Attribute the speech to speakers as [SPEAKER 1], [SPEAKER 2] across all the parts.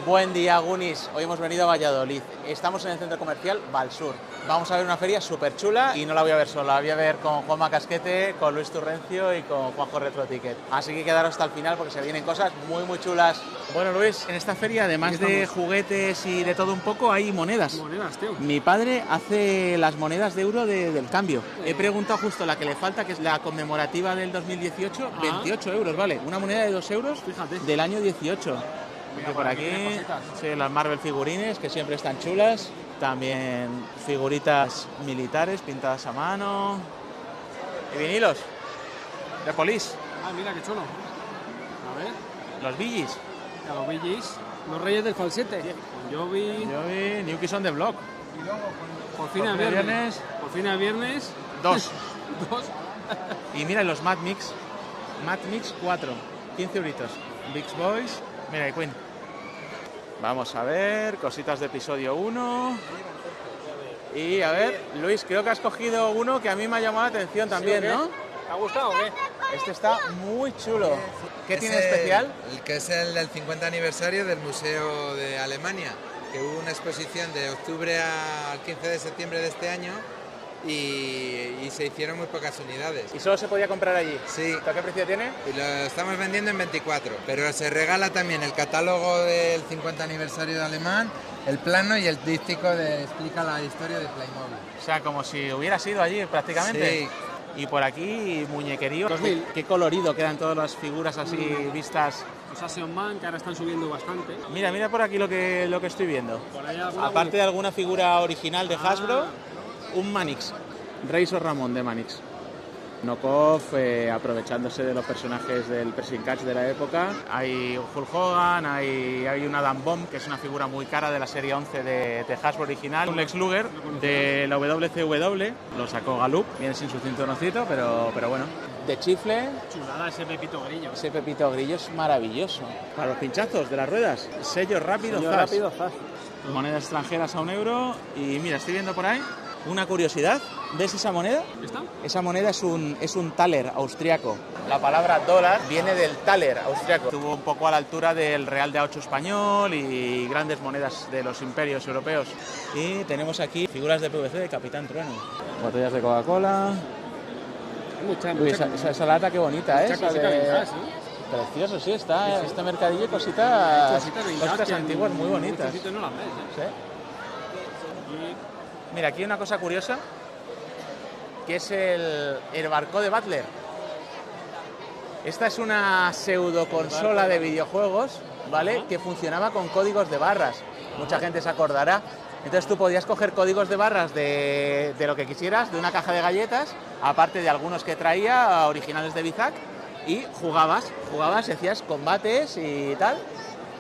[SPEAKER 1] Buen día, Gunis. Hoy hemos venido a Valladolid. Estamos en el centro comercial Valsur. Vamos a ver una feria súper chula y no la voy a ver sola. La voy a ver con Juanma Casquete, con Luis Turrencio y con Juanjo Retro Ticket. Así que quedaros hasta el final porque se vienen cosas muy, muy chulas. Bueno, Luis, en esta feria, además de juguetes y de todo un poco, hay monedas.
[SPEAKER 2] Monedas, tío.
[SPEAKER 1] Mi padre hace las monedas de euro del cambio. He preguntado justo la que le falta, que es la conmemorativa del 2018, 28 euros, ¿vale? Una moneda de 2 euros.
[SPEAKER 2] Fíjate.
[SPEAKER 1] Del año 18. Que por aquí, sí, las Marvel figurines, que siempre están chulas. También figuritas militares pintadas a mano. Y vinilos de Police.
[SPEAKER 2] Ah, mira qué chulo. A ver.
[SPEAKER 1] Los Billys.
[SPEAKER 2] A los Billys. Los Reyes del Falsete. Yo vi
[SPEAKER 1] New Kids on the Block.
[SPEAKER 2] Por fin el viernes. Por fin el viernes.
[SPEAKER 1] 2.
[SPEAKER 2] 2.
[SPEAKER 1] Y mira los Mad Mix. Mad Mix 4. 15 euritos. Big Boys. Mira, y Queen. Vamos a ver, cositas de episodio 1. Y a ver, Luis, creo que has cogido uno que a mí me ha llamado la atención también, ¿no?
[SPEAKER 2] ¿Te ha gustado o qué?
[SPEAKER 1] Este está muy chulo. ¿Qué tiene de
[SPEAKER 3] Es
[SPEAKER 1] especial?
[SPEAKER 3] El que es el del 50 aniversario del Museo de Alemania, que hubo una exposición de octubre al 15 de septiembre de este año y se hicieron muy pocas unidades.
[SPEAKER 1] ¿Y solo se podía comprar allí?
[SPEAKER 3] Sí.
[SPEAKER 1] ¿A qué precio tiene?
[SPEAKER 3] Y lo estamos vendiendo en 24, pero se regala también el catálogo del 50 aniversario de Alemán, el plano y el díptico de explica la historia de Playmobil.
[SPEAKER 1] O sea, como si hubiera sido allí prácticamente.
[SPEAKER 3] Sí.
[SPEAKER 1] Y por aquí, muñequerío.
[SPEAKER 2] 2000.
[SPEAKER 1] Qué colorido quedan todas las figuras así vistas.
[SPEAKER 2] Los Action Man, que ahora están subiendo bastante.
[SPEAKER 1] Mira por aquí lo que estoy viendo.
[SPEAKER 2] Por ahí alguna
[SPEAKER 1] Aparte de alguna figura original de Hasbro, un Manix. Razor Ramón de Manix. Knockoff, aprovechándose de los personajes del Pressing Catch de la época. Hay un Hulk Hogan, hay un Adam Bomb, que es una figura muy cara de la serie 11 de Hasbro original. Un Lex Luger de la WCW, lo sacó Gallup, viene sin su cinturoncito, pero bueno. De chifle,
[SPEAKER 2] chulada ese Pepito Grillo.
[SPEAKER 1] ese Pepito Grillo es maravilloso. Para los pinchazos de las ruedas, sello rápido,
[SPEAKER 2] Señor
[SPEAKER 1] zas.
[SPEAKER 2] rápido, zas.
[SPEAKER 1] Monedas extranjeras a €1. Y mira, estoy viendo por ahí una curiosidad. ¿Ves esa moneda?
[SPEAKER 2] ¿Está?
[SPEAKER 1] Esa moneda es un Thaler austriaco. La palabra dólar viene del Thaler austriaco. Estuvo un poco a la altura del Real de A8 español y grandes monedas de los imperios europeos. Y tenemos aquí figuras de PVC de Capitán Trueno. Botellas de Coca-Cola.
[SPEAKER 2] Mucha,
[SPEAKER 1] Uy, esa lata qué bonita, ¿eh?
[SPEAKER 2] mucha
[SPEAKER 1] Esa
[SPEAKER 2] cosita
[SPEAKER 1] de-
[SPEAKER 2] vintage, ¿no?
[SPEAKER 1] Precioso, sí, está este mercadillo y cositas
[SPEAKER 2] vintage que
[SPEAKER 1] antiguas muy
[SPEAKER 2] en
[SPEAKER 1] bonitas.
[SPEAKER 2] muchos sitios no las ves,
[SPEAKER 1] Sí.
[SPEAKER 2] Y
[SPEAKER 1] Mira, aquí hay una cosa curiosa, que es el barco de Butler. Esta es una pseudo consola de videojuegos, ¿vale? Que funcionaba con códigos de barras. Mucha gente se acordará. Entonces tú podías coger códigos de barras de lo que quisieras, de una caja de galletas, aparte de algunos que traía, originales de Bizac, y jugabas, y hacías combates y tal.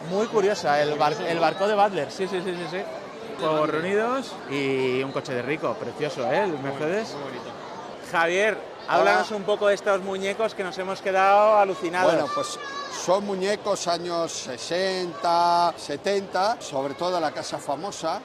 [SPEAKER 1] Muy curiosa, el barco de Butler, sí. Todos reunidos y un coche de rico, precioso, ¿eh? El Mercedes.
[SPEAKER 2] muy bonito.
[SPEAKER 1] Javier, háblanos un poco de estos muñecos que nos hemos quedado alucinados.
[SPEAKER 4] Bueno, pues son muñecos años 60, 70, sobre todo de la casa famosa.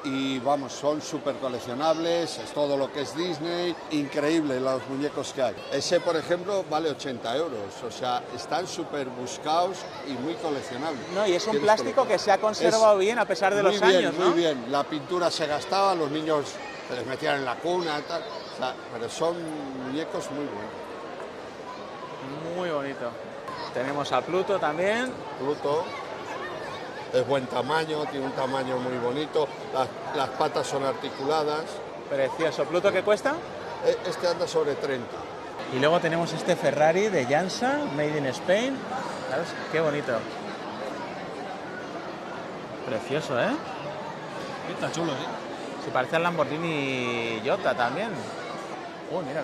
[SPEAKER 4] Y vamos, son súper coleccionables, es todo lo que es Disney, increíble los muñecos que hay. Ese, por ejemplo, vale 80 euros, o sea, están súper buscados y muy coleccionables.
[SPEAKER 1] No, y es un
[SPEAKER 4] Tienes
[SPEAKER 1] plástico que se ha conservado bien a pesar de los años, ¿no?
[SPEAKER 4] Muy bien, la pintura se gastaba, los niños se les metían en la cuna, tal, o sea, pero son muñecos muy buenos.
[SPEAKER 1] Muy bonito. Tenemos a Pluto también.
[SPEAKER 4] Pluto es buen tamaño, tiene un tamaño muy bonito, las patas son articuladas.
[SPEAKER 1] Precioso. ¿Pluto qué cuesta?
[SPEAKER 4] Este anda sobre 30.
[SPEAKER 1] Y luego tenemos este Ferrari de Jansa, Made in Spain. ¿Sabes? Qué bonito. Precioso, ¿eh?
[SPEAKER 2] Está chulo, ¿sí?
[SPEAKER 1] Se parece al Lamborghini Jota también. Uy, mira.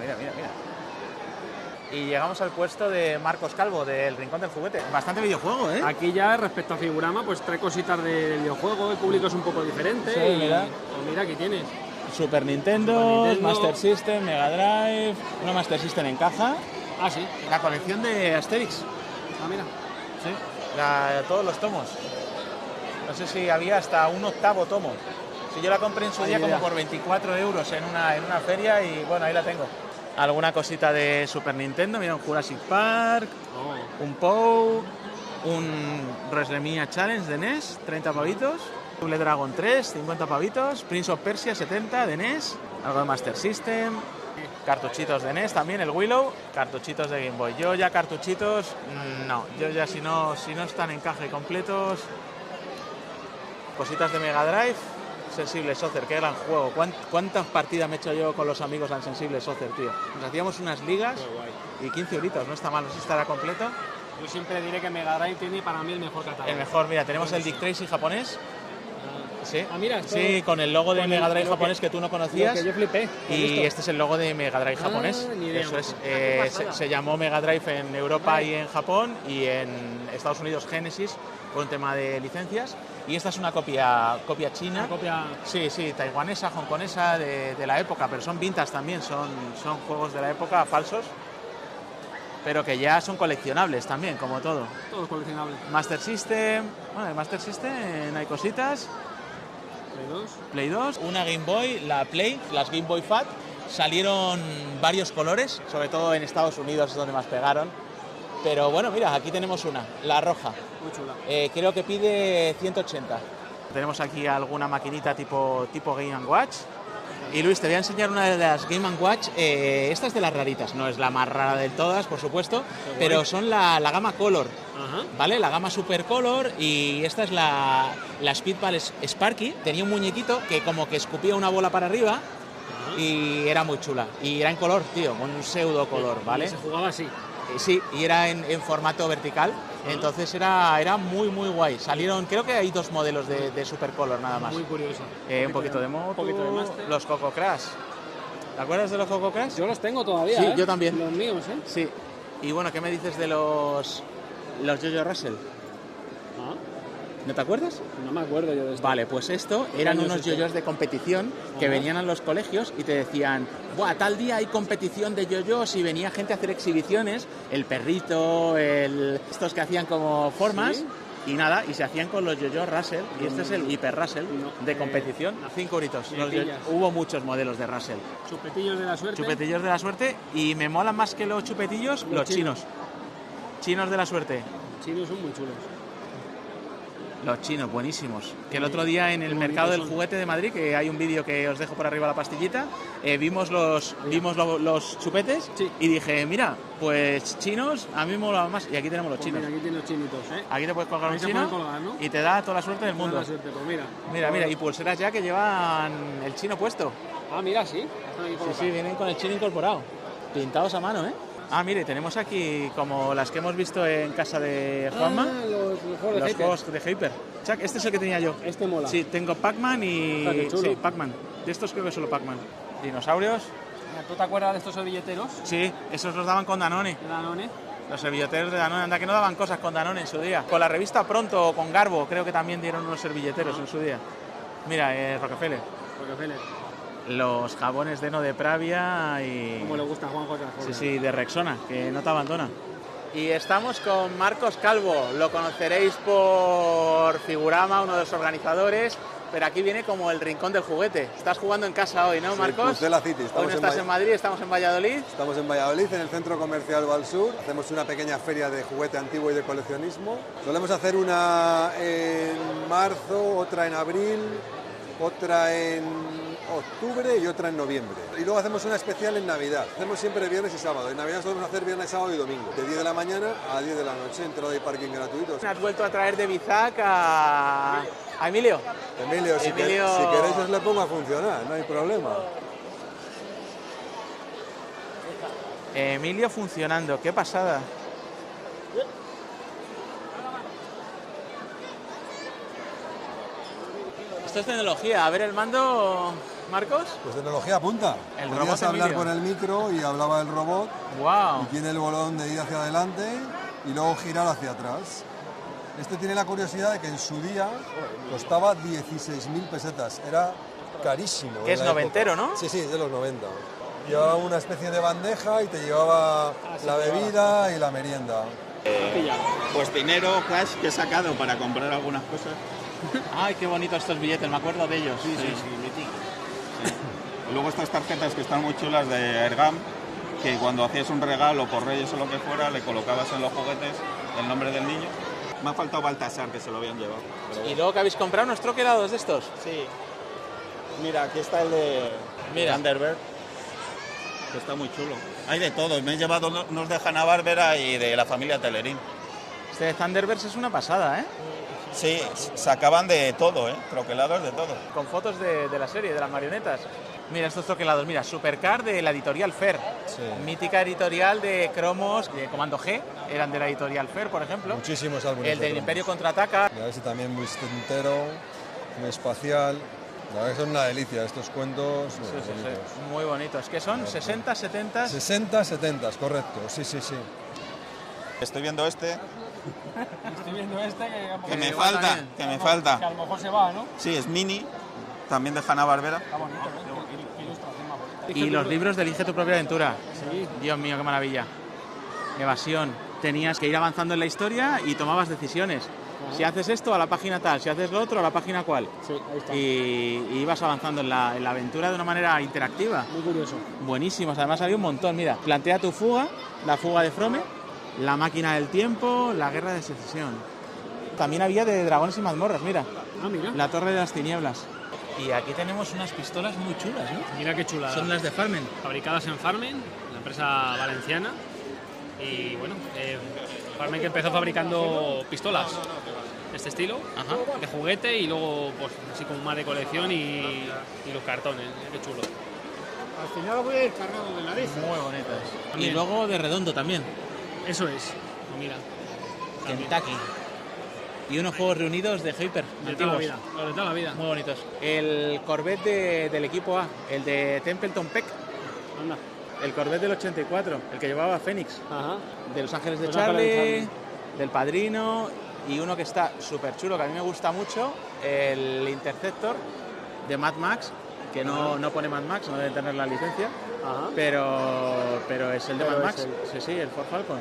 [SPEAKER 1] Y llegamos al puesto de Marcos Calvo, del Rincón del Juguete. Bastante videojuego, ¿eh?
[SPEAKER 2] Aquí ya, respecto a Figurama, pues trae cositas de videojuego, el público es un poco diferente.
[SPEAKER 1] Sí,
[SPEAKER 2] y,
[SPEAKER 1] mira.
[SPEAKER 2] pues mira, aquí tienes.
[SPEAKER 1] Super Nintendo, Master System, Mega Drive, una Master System en caja.
[SPEAKER 2] Ah, sí.
[SPEAKER 1] La colección de Asterix,
[SPEAKER 2] Ah, mira.
[SPEAKER 1] sí, todos los tomos. No sé si había hasta un 8º tomo. Si yo la compré en su día como por 24 euros en una feria y bueno, ahí la tengo. Alguna cosita de Super Nintendo, mira un Jurassic Park, un Pou, un WrestleMania Challenge de NES, 30 pavitos. Double Dragon 3, 50 pavitos. Prince of Persia 70 de NES. Algo de Master System. Cartuchitos de NES también, el Willow. Cartuchitos de Game Boy. Yo ya cartuchitos, no. Yo ya si no están en caja y completos. Cositas de Mega Drive. Sensible Soccer, qué gran juego. ¿Cuántas partidas me he hecho yo con los amigos al Sensible Soccer, tío? Nos hacíamos unas ligas y 15 euritos, no está mal, no sé si estará completo.
[SPEAKER 2] Yo siempre diré que Mega Drive tiene para mí el mejor catálogo.
[SPEAKER 1] El mejor, mira, tenemos el Dick Tracy japonés. Sí,
[SPEAKER 2] mira, esto,
[SPEAKER 1] sí, con el logo de Mega Drive japonés que tú no conocías.
[SPEAKER 2] Que yo flipé.
[SPEAKER 1] Y este es el logo de Mega Drive japonés.
[SPEAKER 2] Ni idea.
[SPEAKER 1] Eso es, se llamó Mega Drive en Europa y en Japón, y en Estados Unidos Genesis por un tema de licencias. Y esta es una copia china.
[SPEAKER 2] Una copia...
[SPEAKER 1] Sí, taiwanesa, hongkonesa, de la época, pero son vintage también, son juegos de la época falsos, pero que ya son coleccionables también, como todo.
[SPEAKER 2] Todo es coleccionable.
[SPEAKER 1] Master System, bueno, de Master System hay cositas. Play 2, una Game Boy, la Play, las Game Boy Fat. Salieron varios colores, sobre todo en Estados Unidos es donde más pegaron. Pero bueno, mira, aquí tenemos una, la roja.
[SPEAKER 2] Muy chula.
[SPEAKER 1] Creo que pide 180. Tenemos aquí alguna maquinita tipo Game & Watch. Y Luis, te voy a enseñar una de las Game & Watch. Esta es de las raritas, no es la más rara de todas, por supuesto, pero son la gama Color.
[SPEAKER 2] Ajá.
[SPEAKER 1] ¿Vale? La gama Super Color, y esta es la Speedball Sparky. Tenía un muñequito que como que escupía una bola para arriba y era muy chula. Y era en color, tío, con un pseudo color, ¿vale?
[SPEAKER 2] Y se jugaba así.
[SPEAKER 1] Sí, y era en formato vertical, entonces era muy guay. Salieron, creo que hay 2 modelos de Super Color nada más.
[SPEAKER 2] Muy curioso.
[SPEAKER 1] Un poquito de moto,
[SPEAKER 2] un poquito de Master.
[SPEAKER 1] los Coco Crash. ¿Te acuerdas de los Coco Crash?
[SPEAKER 2] Yo los tengo todavía.
[SPEAKER 1] Sí, yo también.
[SPEAKER 2] Los míos, ¿eh?
[SPEAKER 1] Sí. Y bueno, ¿qué me dices de los Yo-Yo Russell?
[SPEAKER 2] Ah,
[SPEAKER 1] ¿No te acuerdas?
[SPEAKER 2] no me acuerdo yo de esto.
[SPEAKER 1] Vale, pues esto eran
[SPEAKER 2] años
[SPEAKER 1] unos
[SPEAKER 2] este?
[SPEAKER 1] yoyos de competición que venían a los colegios y te decían, buah, tal día hay competición de yoyos, y venía gente a hacer exhibiciones, el perrito, estos que hacían como formas.
[SPEAKER 2] ¿Sí?
[SPEAKER 1] Y nada, y se hacían con los yoyos Russell, y este es el Hyper Russell de competición. 5 euritos. Hubo muchos modelos de Russell.
[SPEAKER 2] Chupetillos de la suerte.
[SPEAKER 1] Chupetillos de la suerte, y me molan más que los chupetillos los chinos. Chinos de la suerte.
[SPEAKER 2] Chinos son muy chulos.
[SPEAKER 1] Los chinos, buenísimos. Que el otro día en el mercado del juguete de Madrid, que hay un vídeo que os dejo por arriba la pastillita, vimos los chupetes.
[SPEAKER 2] Sí.
[SPEAKER 1] Y dije, mira, pues chinos, a mí me mola más. Y aquí tenemos los
[SPEAKER 2] Pues
[SPEAKER 1] chinos.
[SPEAKER 2] mira, aquí tienes los chinitos, ¿eh?
[SPEAKER 1] Aquí te puedes colgar
[SPEAKER 2] Ahí
[SPEAKER 1] un
[SPEAKER 2] se
[SPEAKER 1] chino
[SPEAKER 2] pueden colgar, ¿no?
[SPEAKER 1] y te da toda la suerte del
[SPEAKER 2] Toda
[SPEAKER 1] mundo.
[SPEAKER 2] la suerte, pues mira.
[SPEAKER 1] Mira, y pulseras ya que llevan el chino puesto.
[SPEAKER 2] Ah, mira, sí. Están aquí
[SPEAKER 1] Sí,
[SPEAKER 2] colocados.
[SPEAKER 1] vienen con el chino incorporado. Pintados a mano, ¿eh? Ah, mire, tenemos aquí como las que hemos visto en casa de Juanma.
[SPEAKER 2] Ah, los juegos de
[SPEAKER 1] Los
[SPEAKER 2] Hyper.
[SPEAKER 1] juegos de Hyper. Chuck, este es el que tenía yo.
[SPEAKER 2] Este mola.
[SPEAKER 1] Sí, tengo Pac-Man y...
[SPEAKER 2] Ah, qué chulo.
[SPEAKER 1] Sí, Pac-Man. De estos creo que solo Pac-Man. Dinosaurios.
[SPEAKER 2] Mira, ¿tú te acuerdas de estos servilleteros?
[SPEAKER 1] Sí, esos los daban con Danone.
[SPEAKER 2] De Danone.
[SPEAKER 1] Los servilleteros de Danone. Anda que no daban cosas con Danone en su día. Con la revista Pronto o con Garbo creo que también dieron unos servilleteros en su día. Mira, Rockefeller.
[SPEAKER 2] Rockefeller.
[SPEAKER 1] Los jabones de No de Pravia y...
[SPEAKER 2] Como le gusta a Juanjo esas
[SPEAKER 1] Sí,
[SPEAKER 2] cosas.
[SPEAKER 1] sí, de Rexona, que no te abandona. Y estamos con Marcos Calvo, lo conoceréis por Figurama, uno de los organizadores, pero aquí viene como el rincón del juguete. Estás jugando en casa hoy, ¿no, Marcos?
[SPEAKER 5] Pucela City.
[SPEAKER 1] Hoy no estás en Madrid, estamos en Valladolid.
[SPEAKER 5] Estamos en Valladolid, en el Centro Comercial Valsur. Hacemos una pequeña feria de juguete antiguo y de coleccionismo. Solemos hacer una en marzo, otra en abril, otra en octubre y otra en noviembre. Y luego hacemos una especial en Navidad. Hacemos siempre viernes y sábado. En Navidad solemos hacer viernes, sábado y domingo. De 10 de la mañana a 10 de la noche, entrada y parking gratuitos.
[SPEAKER 1] Has vuelto a traer de Bizac a Emilio.
[SPEAKER 5] Emilio, si queréis os le pongo a funcionar, no hay problema.
[SPEAKER 1] Emilio funcionando, qué pasada. Esto es tecnología. A ver el mando, Marcos.
[SPEAKER 5] Pues tecnología punta.
[SPEAKER 1] El
[SPEAKER 5] Podías
[SPEAKER 1] robot
[SPEAKER 5] hablar
[SPEAKER 1] Emilio.
[SPEAKER 5] por el micro y hablaba el robot.
[SPEAKER 1] Wow.
[SPEAKER 5] Y tiene el bolón de ir hacia adelante y luego girar hacia atrás. Este tiene la curiosidad de que en su día costaba 16.000 pesetas. Era carísimo.
[SPEAKER 1] Que
[SPEAKER 5] en
[SPEAKER 1] es
[SPEAKER 5] la
[SPEAKER 1] noventero,
[SPEAKER 5] época.
[SPEAKER 1] ¿no?
[SPEAKER 5] Sí, sí, es de los 90. Llevaba una especie de bandeja y te llevaba la bebida y la merienda.
[SPEAKER 6] Pues dinero, cash que he sacado para comprar algunas cosas.
[SPEAKER 1] Ay, qué bonitos estos billetes, me acuerdo de ellos.
[SPEAKER 6] Sí. Y luego estas tarjetas que están muy chulas de Ergam, que cuando hacías un regalo por Reyes o lo que fuera, le colocabas en los juguetes el nombre del niño Me ha faltado Baltasar, que se lo habían llevado. Pero
[SPEAKER 1] Y
[SPEAKER 6] bueno.
[SPEAKER 1] luego que habéis comprado unos troquelados de estos.
[SPEAKER 6] Sí. Mira, aquí está el de
[SPEAKER 1] Mira.
[SPEAKER 6] Thunderbird, que está muy chulo. Hay de todo. Me he llevado unos de Hanna-Barbera y de la familia Telerín.
[SPEAKER 1] Este de Thunderbird es una pasada, ¿eh?
[SPEAKER 6] Sí, sacaban de todo, troquelados de todo.
[SPEAKER 1] Con fotos de la serie, de las marionetas. Mira estos troquelados, mira, Supercar de la editorial Fer.
[SPEAKER 5] Sí.
[SPEAKER 1] Mítica editorial de cromos, de Comando G, eran de la editorial Fer, por ejemplo.
[SPEAKER 5] Muchísimos álbumes.
[SPEAKER 1] El
[SPEAKER 5] de
[SPEAKER 1] del
[SPEAKER 5] cromos.
[SPEAKER 1] Imperio Contraataca.
[SPEAKER 5] Y a ver si también muy entero, muy espacial. La verdad que son una delicia estos cuentos.
[SPEAKER 1] Sí,
[SPEAKER 5] bueno,
[SPEAKER 1] sí, sí,
[SPEAKER 5] bonitos.
[SPEAKER 1] muy bonitos. ¿Qué son? 60, 70.
[SPEAKER 5] 60, 70, correcto. Sí, sí, sí.
[SPEAKER 6] Estoy viendo este,
[SPEAKER 2] Estoy viendo este
[SPEAKER 6] que me
[SPEAKER 1] igual
[SPEAKER 6] falta,
[SPEAKER 1] también.
[SPEAKER 6] que me
[SPEAKER 2] que
[SPEAKER 6] falta.
[SPEAKER 2] a lo mejor se va, ¿no?
[SPEAKER 6] Sí, es mini, también de Hanna-Barbera.
[SPEAKER 2] Está bonito, ¿no? Qué ilustración más bonita.
[SPEAKER 1] Y los libros de Elige tu propia aventura.
[SPEAKER 2] Sí.
[SPEAKER 1] Dios mío, qué maravilla. Evasión. Tenías que ir avanzando en la historia y tomabas decisiones. Si haces esto, a la página tal. Si haces lo otro, a la página cual.
[SPEAKER 2] Sí, ahí está.
[SPEAKER 1] Y ibas avanzando en la aventura de una manera interactiva.
[SPEAKER 2] Muy curioso.
[SPEAKER 1] Buenísimos. Además había un montón. Mira, plantea tu fuga, la fuga de Frome, la máquina del tiempo, la guerra de secesión. También había de dragones y mazmorras, mira.
[SPEAKER 2] Ah, mira.
[SPEAKER 1] La torre de las tinieblas. Y aquí tenemos unas pistolas muy chulas, ¿no?
[SPEAKER 2] Mira qué chulada.
[SPEAKER 1] Son las de Farmen.
[SPEAKER 2] Fabricadas en Farmen, la empresa valenciana. Y bueno, Farmen que empezó fabricando pistolas de este estilo,
[SPEAKER 1] Ajá.
[SPEAKER 2] de juguete y luego pues así como más de colección y los cartones. Mira qué chulo.
[SPEAKER 7] Al final voy a ir cargado de nariz.
[SPEAKER 1] Muy bonitas. Y
[SPEAKER 2] También.
[SPEAKER 1] luego de redondo también.
[SPEAKER 2] Eso es. Mira. También.
[SPEAKER 1] Kentucky. Y unos juegos reunidos de Hyper,
[SPEAKER 2] De toda la
[SPEAKER 1] antiguos.
[SPEAKER 2] vida. Los de toda la vida.
[SPEAKER 1] Muy bonitos. El Corvette del equipo A, el de Templeton Peck,
[SPEAKER 2] Anda.
[SPEAKER 1] el Corvette del 84, el que llevaba Fénix,
[SPEAKER 2] Ajá.
[SPEAKER 1] de Los Ángeles de
[SPEAKER 2] Los Ángeles de
[SPEAKER 1] Charlie,
[SPEAKER 2] Charlie.
[SPEAKER 1] del Padrino, y uno que está súper chulo, que a mí me gusta mucho, el Interceptor de Mad Max, que no pone Mad Max, no debe tener la licencia,
[SPEAKER 2] Ajá.
[SPEAKER 1] pero es el de
[SPEAKER 2] Pero
[SPEAKER 1] Mad
[SPEAKER 2] es
[SPEAKER 1] Max. Sí, el Ford Falcon.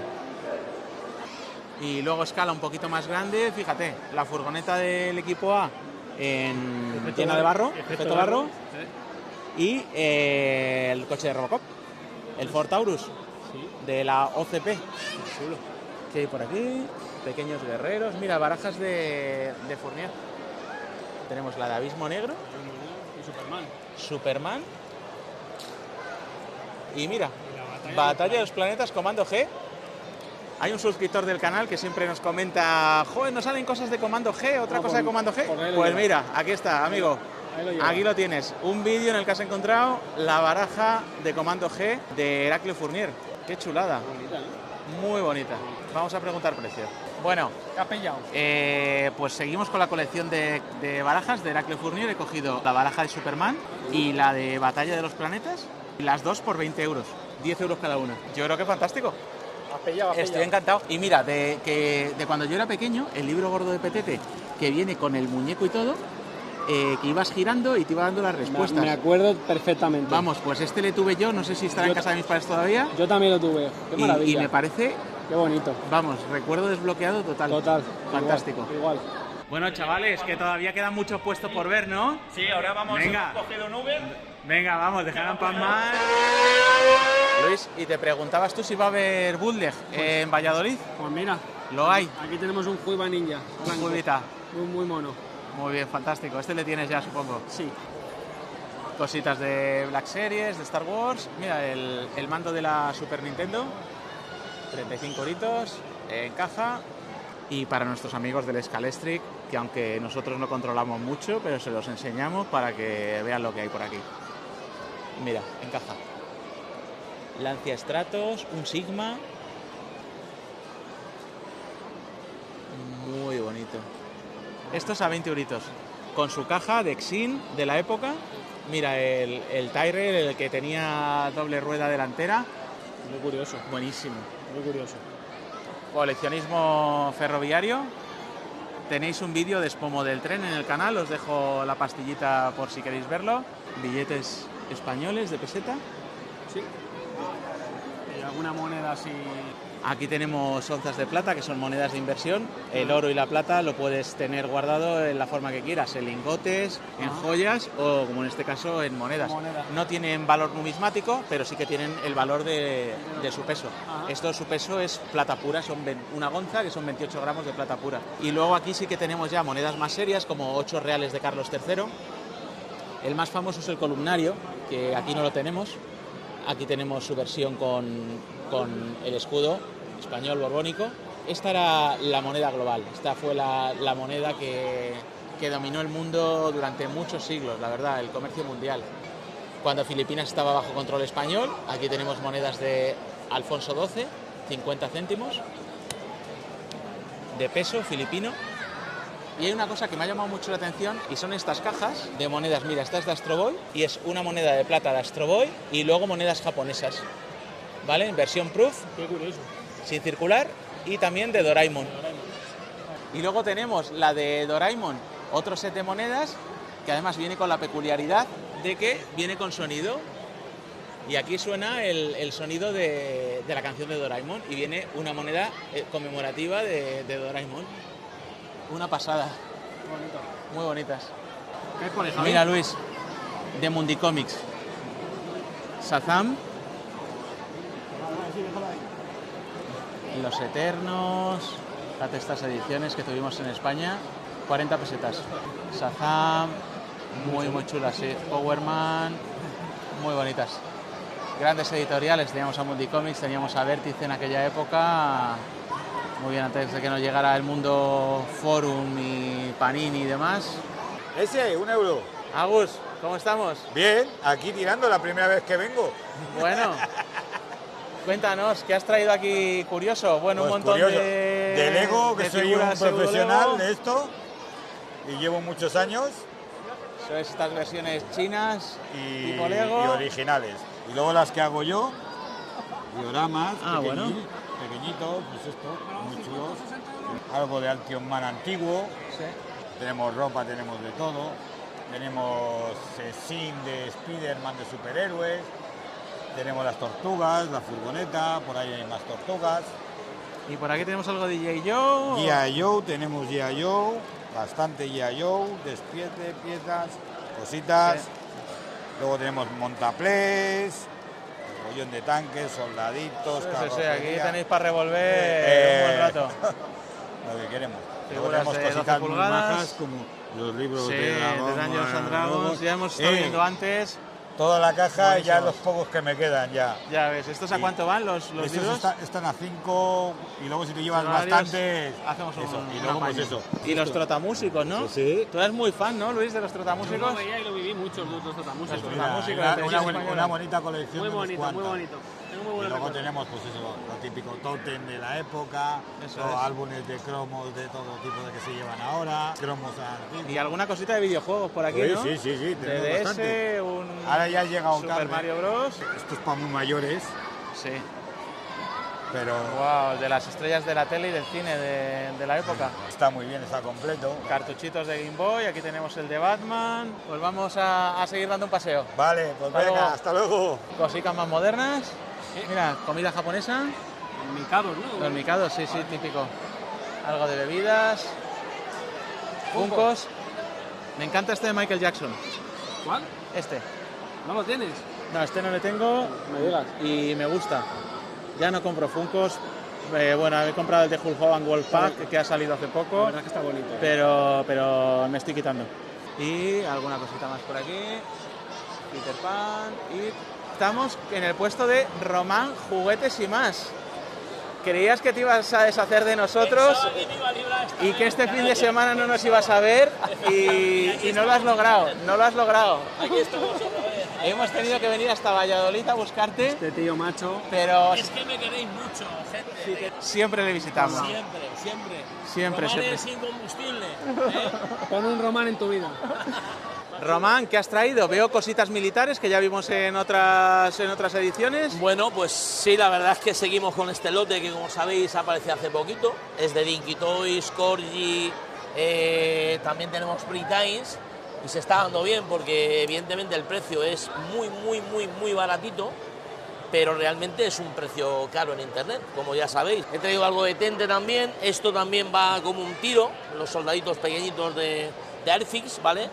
[SPEAKER 1] Y luego escala un poquito más grande, fíjate, la furgoneta del equipo A llena de barro, efecto barro, y el coche de Robocop, el Ford Taurus,
[SPEAKER 2] Sí.
[SPEAKER 1] de la OCP. Chulo. ¿Qué hay por aquí? Pequeños guerreros. Mira, barajas de Fournier. Tenemos la de Abismo Negro,
[SPEAKER 2] Y Superman.
[SPEAKER 1] Superman. Y mira,
[SPEAKER 2] Y la
[SPEAKER 1] Batalla de los Planetas, Comando G. Hay un suscriptor del canal que siempre nos comenta, joder, ¿no salen cosas de Comando G? ¿Otra
[SPEAKER 2] Ah,
[SPEAKER 1] cosa de Comando G?
[SPEAKER 2] pues ahí lo
[SPEAKER 1] Pues
[SPEAKER 2] lleva.
[SPEAKER 1] mira, aquí está, amigo.
[SPEAKER 2] Ahí lo lleva.
[SPEAKER 1] Aquí lo tienes. Un vídeo en el que has encontrado la baraja de Comando G de Heraclio Fournier. Qué chulada.
[SPEAKER 2] Bonita, ¿no?
[SPEAKER 1] Muy bonita. Vamos a preguntar precio. Bueno,
[SPEAKER 2] ¿Qué has pillado?
[SPEAKER 1] pues seguimos con la colección de barajas de Heraclio Fournier. He cogido la baraja de Superman y la de Batalla de los Planetas. Y las dos por 20 euros. 10 euros cada una. Yo creo que es fantástico.
[SPEAKER 2] Has pillado,
[SPEAKER 1] Estoy encantado. Y mira, de cuando yo era pequeño, el libro gordo de Petete, que viene con el muñeco y todo, que ibas girando y te iba dando las respuestas.
[SPEAKER 2] Me acuerdo perfectamente.
[SPEAKER 1] Vamos, pues este le tuve yo, no sé si estará en
[SPEAKER 2] Yo
[SPEAKER 1] casa de mis padres todavía.
[SPEAKER 2] Yo también lo tuve. Qué
[SPEAKER 1] Y
[SPEAKER 2] maravilla.
[SPEAKER 1] me parece,
[SPEAKER 2] Qué bonito.
[SPEAKER 1] vamos, recuerdo desbloqueado total.
[SPEAKER 2] Total.
[SPEAKER 1] Fantástico.
[SPEAKER 2] Igual.
[SPEAKER 1] Bueno, chavales, que todavía quedan muchos puestos por ver, ¿no?
[SPEAKER 6] Sí, ahora vamos,
[SPEAKER 1] Venga.
[SPEAKER 6] hemos cogido un Uber.
[SPEAKER 1] Venga, vamos, dejar un pan más. Luis, y te preguntabas tú si va a haber bootleg en Valladolid.
[SPEAKER 2] Pues mira,
[SPEAKER 1] Lo hay.
[SPEAKER 2] aquí tenemos un Juiva Ninja. blanco.
[SPEAKER 1] Juevita.
[SPEAKER 2] Muy mono.
[SPEAKER 1] Muy bien, fantástico. Este le tienes ya, supongo.
[SPEAKER 2] Sí.
[SPEAKER 1] Cositas de Black Series, de Star Wars. Mira, el mando de la Super Nintendo. 35 euritos en caja. Y para nuestros amigos del Scalestric, que aunque nosotros no controlamos mucho, pero se los enseñamos para que vean lo que hay por aquí. Mira, en caja. Lancia Stratos, un Sigma. Muy bonito. Estos a 20 euritos. Con su caja de Xin de la época. Mira, el Tyrrell, el que tenía doble rueda delantera.
[SPEAKER 2] Muy curioso.
[SPEAKER 1] Buenísimo.
[SPEAKER 2] Muy curioso.
[SPEAKER 1] Coleccionismo ferroviario. Tenéis un vídeo de Spomo del tren en el canal. Os dejo la pastillita por si queréis verlo. Billetes españoles de peseta.
[SPEAKER 2] Sí. ¿Y alguna moneda así?
[SPEAKER 1] Aquí tenemos onzas de plata, que son monedas de inversión. El oro y la plata lo puedes tener guardado en la forma que quieras, en lingotes, en joyas o, como en este caso, en monedas. No tienen valor numismático, pero sí que tienen el valor de su peso. Esto, su peso es plata pura, son una onza, que son 28 gramos de plata pura. Y luego aquí sí que tenemos ya monedas más serias, como 8 reales de Carlos III. El más famoso es el columnario, que aquí no lo tenemos. Aquí tenemos su versión con el escudo español borbónico. Esta era la moneda global, esta fue la moneda que dominó el mundo durante muchos siglos, la verdad, el comercio mundial. Cuando Filipinas estaba bajo control español, aquí tenemos monedas de Alfonso XII, 50 céntimos, de peso filipino. Y hay una cosa que me ha llamado mucho la atención y son estas cajas de monedas. Mira, esta es de Astro Boy y es una moneda de plata de Astro Boy y luego monedas japonesas, ¿vale? En versión proof,
[SPEAKER 2] Qué curioso.
[SPEAKER 1] sin circular, y también de Doraemon. Y luego tenemos la de Doraemon, otro set de monedas que además viene con la peculiaridad de que viene con sonido. Y aquí suena el sonido de la canción de Doraemon y viene una moneda conmemorativa de Doraemon. Una pasada.
[SPEAKER 2] Bonito.
[SPEAKER 1] Muy bonitas.
[SPEAKER 2] ¿Qué pones, Javi?
[SPEAKER 1] Mira, Luis, de Mundi Comics. Shazam. Los Eternos. Fíjate estas ediciones que tuvimos en España. 40 pesetas. Shazam. Muy chulas, sí. Powerman. Muy bonitas. Grandes editoriales. Teníamos a Mundi Comics, teníamos a Vértice en aquella época. Muy bien, antes de que nos llegara el mundo Forum y Panini y demás.
[SPEAKER 8] Ese, 1 euro.
[SPEAKER 1] Agus, ¿cómo estamos?
[SPEAKER 8] Bien, aquí tirando, la primera vez que vengo.
[SPEAKER 1] Bueno, cuéntanos, ¿qué has traído aquí curioso? Bueno,
[SPEAKER 8] Pues
[SPEAKER 1] un montón
[SPEAKER 8] curioso.
[SPEAKER 1] de
[SPEAKER 8] Lego, que
[SPEAKER 1] de
[SPEAKER 8] soy un
[SPEAKER 1] figuras
[SPEAKER 8] profesional
[SPEAKER 1] pseudo-Lego.
[SPEAKER 8] de esto y llevo muchos años
[SPEAKER 1] Son estas versiones chinas,
[SPEAKER 8] y
[SPEAKER 1] tipo Lego.
[SPEAKER 8] originales. Y luego las que hago yo, dioramas,
[SPEAKER 1] Bueno.
[SPEAKER 8] pequeñitos, pues esto, muy chulos. Algo de Action Man antiguo.
[SPEAKER 1] Sí.
[SPEAKER 8] Tenemos ropa, tenemos de todo. Tenemos skin de Spider-Man de superhéroes. Tenemos las tortugas, la furgoneta, por ahí hay más tortugas.
[SPEAKER 1] Y por aquí tenemos algo de G.I. Joe.
[SPEAKER 8] G.I. Joe, tenemos G.I. Joe, bastante G.I. Joe, despiece, piezas, cositas.
[SPEAKER 1] Sí.
[SPEAKER 8] Luego tenemos montaplés, bollón de tanques, soldaditos,
[SPEAKER 1] Sí,
[SPEAKER 8] carrocería.
[SPEAKER 1] aquí tenéis para revolver un buen rato.
[SPEAKER 8] Lo que queremos. Luego
[SPEAKER 1] Figuras
[SPEAKER 8] tenemos
[SPEAKER 1] de 12
[SPEAKER 8] cositas muy
[SPEAKER 1] pulgadas.
[SPEAKER 8] majas como los libros
[SPEAKER 1] Sí,
[SPEAKER 8] de
[SPEAKER 1] de
[SPEAKER 8] Dragon,
[SPEAKER 1] Dungeons and Dragons. Ya hemos estado viendo antes.
[SPEAKER 8] Toda la caja y ya
[SPEAKER 1] Buenísimos.
[SPEAKER 8] los pocos que me quedan ya.
[SPEAKER 1] Ya ves, ¿estos a
[SPEAKER 8] Sí.
[SPEAKER 1] cuánto van los
[SPEAKER 8] Estos
[SPEAKER 1] libros?
[SPEAKER 8] están a 5 y luego si te llevas
[SPEAKER 1] Varios,
[SPEAKER 8] bastantes,
[SPEAKER 1] hacemos un
[SPEAKER 8] eso. Y luego pues
[SPEAKER 1] apaño.
[SPEAKER 8] eso.
[SPEAKER 1] Y los trotamúsicos, ¿no?
[SPEAKER 8] Pues sí.
[SPEAKER 1] Tú eres muy fan, ¿no, Luis, de los
[SPEAKER 2] Yo
[SPEAKER 1] trotamúsicos?
[SPEAKER 2] lo veía y lo viví mucho, los trotamúsicos.
[SPEAKER 1] Los
[SPEAKER 8] Mira,
[SPEAKER 1] trotamúsicos,
[SPEAKER 8] una,
[SPEAKER 1] la televisión española.
[SPEAKER 8] una bonita colección
[SPEAKER 2] Muy
[SPEAKER 8] de unos
[SPEAKER 2] bonito, muy
[SPEAKER 8] cuantos.
[SPEAKER 2] bonito. Tengo muy
[SPEAKER 8] Y
[SPEAKER 2] buenos
[SPEAKER 8] luego
[SPEAKER 2] recuerdos.
[SPEAKER 8] tenemos pues eso, lo típico tótem de la época,
[SPEAKER 1] Eso
[SPEAKER 8] los
[SPEAKER 1] es.
[SPEAKER 8] álbumes de cromos de todo tipo de que se llevan ahora, cromos antiguos.
[SPEAKER 1] Y alguna cosita de videojuegos por aquí,
[SPEAKER 8] Sí,
[SPEAKER 1] ¿no?
[SPEAKER 8] sí, sí, tenemos
[SPEAKER 1] de DS,
[SPEAKER 8] bastante.
[SPEAKER 1] un
[SPEAKER 8] Ahora ya ha llegado
[SPEAKER 1] Super
[SPEAKER 8] tarde.
[SPEAKER 1] Mario Bros.
[SPEAKER 8] Esto es para muy mayores,
[SPEAKER 1] Sí.
[SPEAKER 8] pero
[SPEAKER 1] Wow, de las estrellas de la tele y del cine de la época.
[SPEAKER 8] está muy bien, está completo.
[SPEAKER 1] Cartuchitos de Game Boy, aquí tenemos el de Batman. Pues vamos a seguir dando un paseo.
[SPEAKER 8] Vale, pues
[SPEAKER 1] Hasta
[SPEAKER 8] venga,
[SPEAKER 1] luego.
[SPEAKER 8] hasta luego.
[SPEAKER 1] Cositas más modernas. Mira, comida japonesa.
[SPEAKER 2] Micados, ¿no?
[SPEAKER 1] Los micados, sí, sí, típico. Algo de bebidas. Funkos. Me encanta este de Michael Jackson.
[SPEAKER 2] ¿Cuál?
[SPEAKER 1] Este.
[SPEAKER 2] ¿No lo tienes?
[SPEAKER 1] No, este no le tengo.
[SPEAKER 2] Me digas.
[SPEAKER 1] Y me gusta. Ya no compro Funkos. Bueno, he comprado el de Hulk Hogan World Pack que ha salido hace
[SPEAKER 2] La
[SPEAKER 1] poco,
[SPEAKER 2] verdad que está bonito.
[SPEAKER 1] pero me estoy quitando. Y alguna cosita más por aquí. Peter Pan. Y estamos en el puesto de Román Juguetes y más. Creías que te ibas a deshacer de nosotros y que este fin de semana no nos ibas a ver y no lo has logrado, no lo has logrado.
[SPEAKER 9] Aquí estamos otra vez.
[SPEAKER 1] Hemos tenido que venir hasta Valladolid a buscarte,
[SPEAKER 2] Este tío macho.
[SPEAKER 1] pero
[SPEAKER 9] Es que me queréis mucho, gente.
[SPEAKER 1] siempre le visitamos.
[SPEAKER 9] Siempre, siempre.
[SPEAKER 1] Siempre,
[SPEAKER 9] Romanes
[SPEAKER 1] siempre.
[SPEAKER 9] sin combustible. ¿eh?
[SPEAKER 2] Pon un román en tu vida.
[SPEAKER 1] Román, ¿qué has traído? Veo cositas militares que ya vimos en otras ediciones.
[SPEAKER 9] Bueno, pues sí, la verdad es que seguimos con este lote que, como sabéis, apareció hace poquito. Es de Dinky Toys, Corgi, también tenemos Prytains y se está dando bien porque evidentemente el precio es muy baratito. pero realmente es un precio caro en internet, como ya sabéis. He traído algo de Tente también, esto también va como un tiro, los soldaditos pequeñitos de Airfix, ¿vale?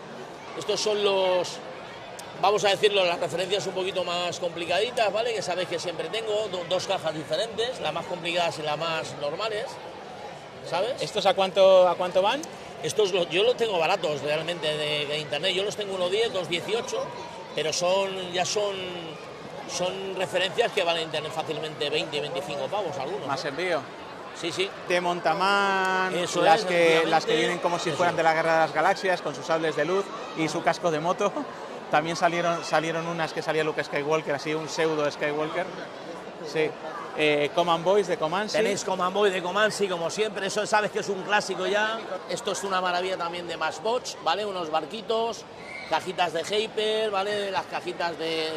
[SPEAKER 9] Estos son los, vamos a decirlo, las referencias un poquito más complicaditas, ¿vale? Que sabéis que siempre tengo, dos cajas diferentes, las más complicadas y las más normales, ¿sabes?
[SPEAKER 1] ¿Estos a cuánto van?
[SPEAKER 9] Estos yo los tengo baratos realmente de internet, yo los tengo 1.10, 2.18, pero son referencias que van a internet fácilmente 20 y 25 pavos algunos.
[SPEAKER 1] Más envío.
[SPEAKER 9] Sí, sí.
[SPEAKER 1] De Montaman,
[SPEAKER 9] Eso
[SPEAKER 1] las
[SPEAKER 9] es,
[SPEAKER 1] que vienen como si fueran de la Guerra de las Galaxias, con sus sables de luz y su casco de moto. También salieron unas que salía Luke Skywalker, así un pseudo Skywalker. Sí. Command Boys de Comanche.
[SPEAKER 9] Tenéis Command Boys de Comanche, como siempre, eso sabes que es un clásico ya. Esto es una maravilla también de Matchbox, ¿vale? Unos barquitos, cajitas de Hyper, ¿vale? Las cajitas de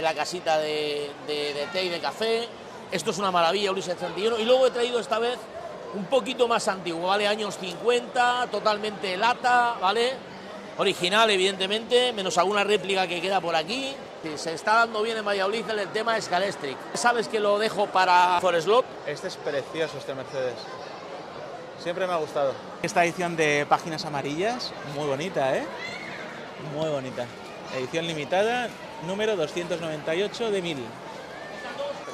[SPEAKER 9] la casita de té y de café. Esto es una maravilla, Ulises 31. Y luego he traído esta vez un poquito más antiguo, ¿vale? Años 50, totalmente lata, ¿vale? Original, evidentemente, menos alguna réplica que queda por aquí. Se está dando bien en Valladolid el tema de Scalestric. Sabes que lo dejo para Forest-Lot.
[SPEAKER 1] Este es precioso, este Mercedes. Siempre me ha gustado. Esta edición de páginas amarillas, muy bonita, ¿eh? Muy bonita. Edición limitada, número 298 de 1000.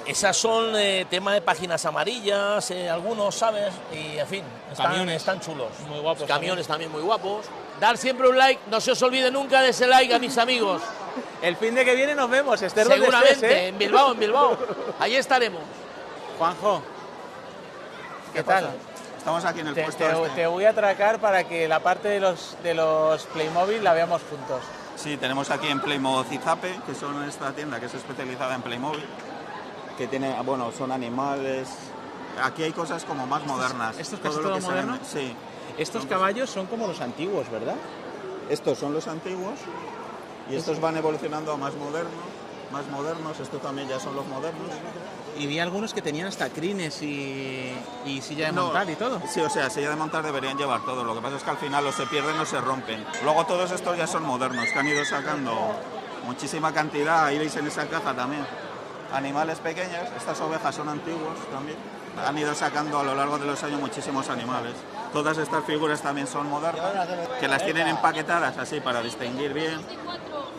[SPEAKER 9] Esas son tema de páginas amarillas, algunos, ¿sabes? Y en fin, están chulos.
[SPEAKER 1] Muy guapos.
[SPEAKER 9] Camiones también muy guapos. Dar siempre un like, no se os olvide nunca de ese like a mis amigos.
[SPEAKER 1] El fin de que viene nos vemos, Esther.
[SPEAKER 9] Seguramente,
[SPEAKER 1] estés, ¿eh?
[SPEAKER 9] en Bilbao. Allí estaremos.
[SPEAKER 1] Juanjo, ¿qué tal?
[SPEAKER 6] Estamos aquí en el puesto
[SPEAKER 1] Te voy a atracar para que la parte de los Playmobil la veamos juntos.
[SPEAKER 6] Sí, tenemos aquí en Playmo Zizape, que son esta tienda que es especializada en Playmobil, que tiene, bueno, son animales. Aquí hay cosas como más modernas.
[SPEAKER 1] ¿Esto es casi todo moderno?
[SPEAKER 6] Sí.
[SPEAKER 1] Estos caballos son como los antiguos, ¿verdad?
[SPEAKER 6] Estos son los antiguos y estos van evolucionando a más modernos, estos también ya son los modernos.
[SPEAKER 1] Y vi algunos que tenían hasta crines y silla de montar y todo.
[SPEAKER 6] Sí, o sea, silla de montar deberían llevar todo. Lo que pasa es que al final o se pierden o se rompen. Luego todos estos ya son modernos, que han ido sacando muchísima cantidad. Ahí veis en esa caja también animales pequeños. Estas ovejas son antiguos también. Han ido sacando a lo largo de los años muchísimos animales. Todas estas figuras también son modernas, que las tienen empaquetadas así para distinguir bien.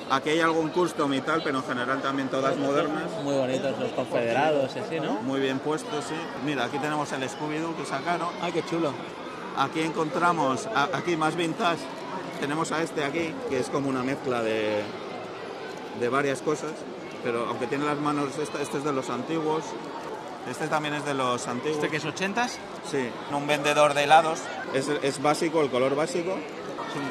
[SPEAKER 6] Aquí hay algún custom y tal, pero en general también todas modernas.
[SPEAKER 1] Muy bonitos los confederados, así, ¿no?
[SPEAKER 6] Muy bien puestos, sí. Mira, aquí tenemos el Scooby-Doo que sacaron.
[SPEAKER 1] ¡Ay, qué chulo!
[SPEAKER 6] Aquí encontramos, aquí más vintage, tenemos a este aquí, que es como una mezcla de varias cosas, pero aunque tiene las manos, este es de los antiguos. Este también es de los antiguos.
[SPEAKER 1] ¿Este que es 80s?
[SPEAKER 6] Sí. Un vendedor de helados. Es básico, el color básico.
[SPEAKER 1] Son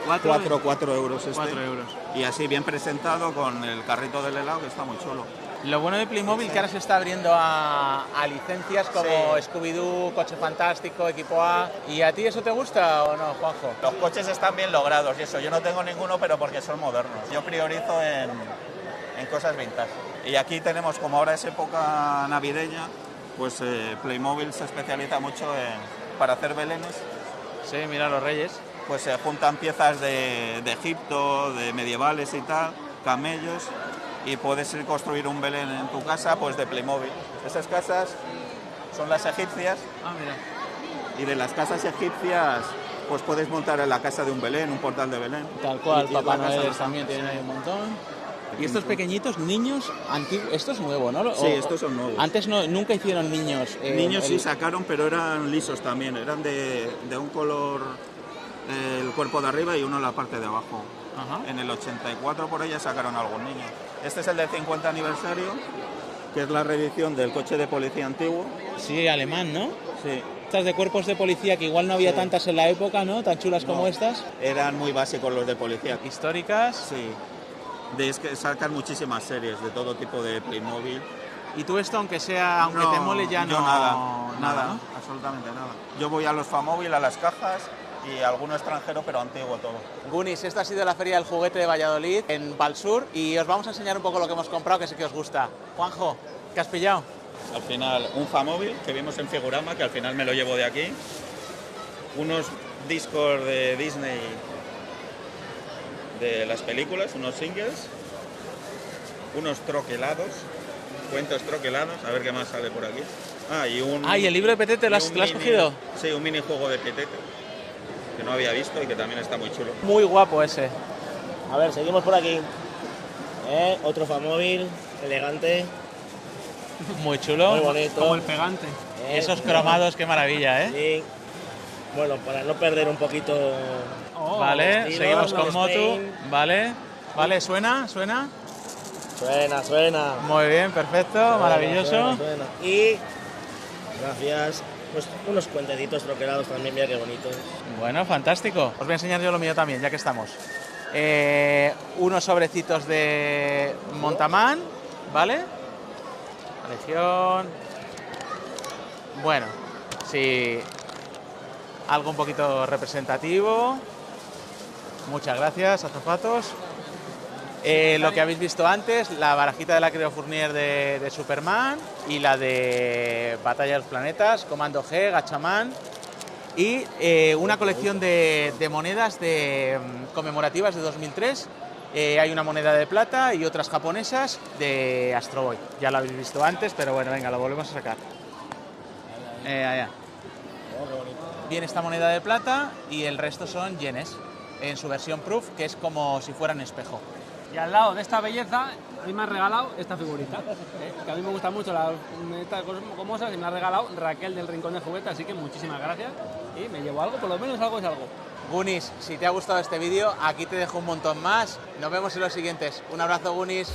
[SPEAKER 6] 4 euros este.
[SPEAKER 1] 4 euros.
[SPEAKER 6] Y así bien presentado con el carrito del helado, que está muy chulo.
[SPEAKER 1] Lo bueno de Playmobil que ahora se está abriendo a licencias como Scooby-Doo, Coche Fantástico, Equipo A. ¿Y a ti eso te gusta o no, Juanjo?
[SPEAKER 6] Los coches están bien logrados y eso. Yo no tengo ninguno, pero porque son modernos. Yo priorizo en cosas vintage. Y aquí tenemos, como ahora es época navideña, pues Playmobil se especializa mucho para hacer belenes.
[SPEAKER 1] Sí, mira los reyes.
[SPEAKER 6] Pues se juntan piezas de Egipto, de medievales y tal, camellos, y puedes ir construir un Belén en tu casa, pues de Playmobil. Esas casas son las egipcias.
[SPEAKER 1] Ah, mira.
[SPEAKER 6] Y de las casas egipcias, pues puedes montar en la casa de un Belén, un portal de Belén.
[SPEAKER 1] Tal cual,
[SPEAKER 6] y
[SPEAKER 1] Papá
[SPEAKER 6] la casa
[SPEAKER 1] Noel
[SPEAKER 6] de
[SPEAKER 1] también tienen ahí un montón. Y estos pequeñitos, niños antiguos, esto es nuevo, ¿no?
[SPEAKER 6] Sí, estos son nuevos.
[SPEAKER 1] Antes nunca hicieron niños.
[SPEAKER 6] Niños sí sacaron, pero eran lisos también, eran de un color el cuerpo de arriba y uno la parte de abajo.
[SPEAKER 1] Ajá.
[SPEAKER 6] En el 84 por ella sacaron algún niño. Este es el del 50 aniversario, que es la reedición del coche de policía antiguo.
[SPEAKER 1] Sí, alemán, ¿no?
[SPEAKER 6] Sí.
[SPEAKER 1] Estas de cuerpos de policía que igual no había tantas en la época, ¿no? Tan chulas como estas.
[SPEAKER 6] Eran muy básicos los de policía.
[SPEAKER 1] Históricas.
[SPEAKER 6] Sí. Es que sacan muchísimas series de todo tipo de Playmobil.
[SPEAKER 1] ¿Y tú esto, aunque te mole, ya
[SPEAKER 6] yo
[SPEAKER 1] no?
[SPEAKER 6] Nada,
[SPEAKER 1] ¿no?
[SPEAKER 6] absolutamente nada. Yo voy a los Famóvil, a las cajas y a alguno extranjero, pero antiguo todo.
[SPEAKER 1] Goonies, esta ha sido la Feria del Juguete de Valladolid, en Valsur, y os vamos a enseñar un poco lo que hemos comprado, que sé que os gusta. Juanjo, ¿qué has pillado?
[SPEAKER 6] Al final, un Famóvil que vimos en Figurama, que al final me lo llevo de aquí. Unos discos de Disney de las películas, unos singles. Unos troquelados, Cuentos troquelados, a ver qué más sale por aquí.
[SPEAKER 1] ¿Y el libro de Petete lo has cogido?
[SPEAKER 6] Sí, un minijuego de Petete, que no había visto y que también está muy chulo.
[SPEAKER 1] Muy guapo ese.
[SPEAKER 9] A ver, seguimos por aquí. Otro Famóvil, elegante.
[SPEAKER 1] Muy chulo.
[SPEAKER 9] Muy bonito.
[SPEAKER 2] Como el pegante.
[SPEAKER 1] Esos cromados, qué maravilla, ¿eh?
[SPEAKER 9] Sí. Bueno, para no perder un poquito...
[SPEAKER 1] Vale,
[SPEAKER 9] estilo,
[SPEAKER 1] seguimos con
[SPEAKER 9] los
[SPEAKER 1] Motu.
[SPEAKER 9] Spain.
[SPEAKER 1] Vale, ¿suena? ¿Suena?
[SPEAKER 9] Suena.
[SPEAKER 1] Muy bien, perfecto, maravilloso.
[SPEAKER 9] Suena. Y... Gracias. Pues unos cuentecitos troquelados también, mira qué bonitos.
[SPEAKER 1] Bueno, fantástico. Os voy a enseñar yo lo mío también, ya que estamos. Unos sobrecitos de Montamán, ¿vale? Legión. Bueno, sí, algo un poquito representativo. Muchas gracias, azafatos. Lo que habéis visto antes, la barajita de la Creo Fournier de Superman y la de Batalla de los Planetas, Comando G, Gatchaman y una colección de monedas conmemorativas de 2003. Hay una moneda de plata y otras japonesas de Astro Boy. Ya lo habéis visto antes, pero bueno, venga, lo volvemos a sacar. Allá. Viene esta moneda de plata y el resto son yenes, en su versión Proof, que es como si fuera un espejo.
[SPEAKER 2] Y al lado de esta belleza, a mí me ha regalado esta figurita, que a mí me gusta mucho la estas cosas famosas y me la ha regalado Raquel del Rincón de Juguete, así que muchísimas gracias y me llevo algo, por lo menos algo es algo.
[SPEAKER 1] Gunis, si te ha gustado este vídeo, aquí te dejo un montón más. Nos vemos en los siguientes. Un abrazo, Gunis.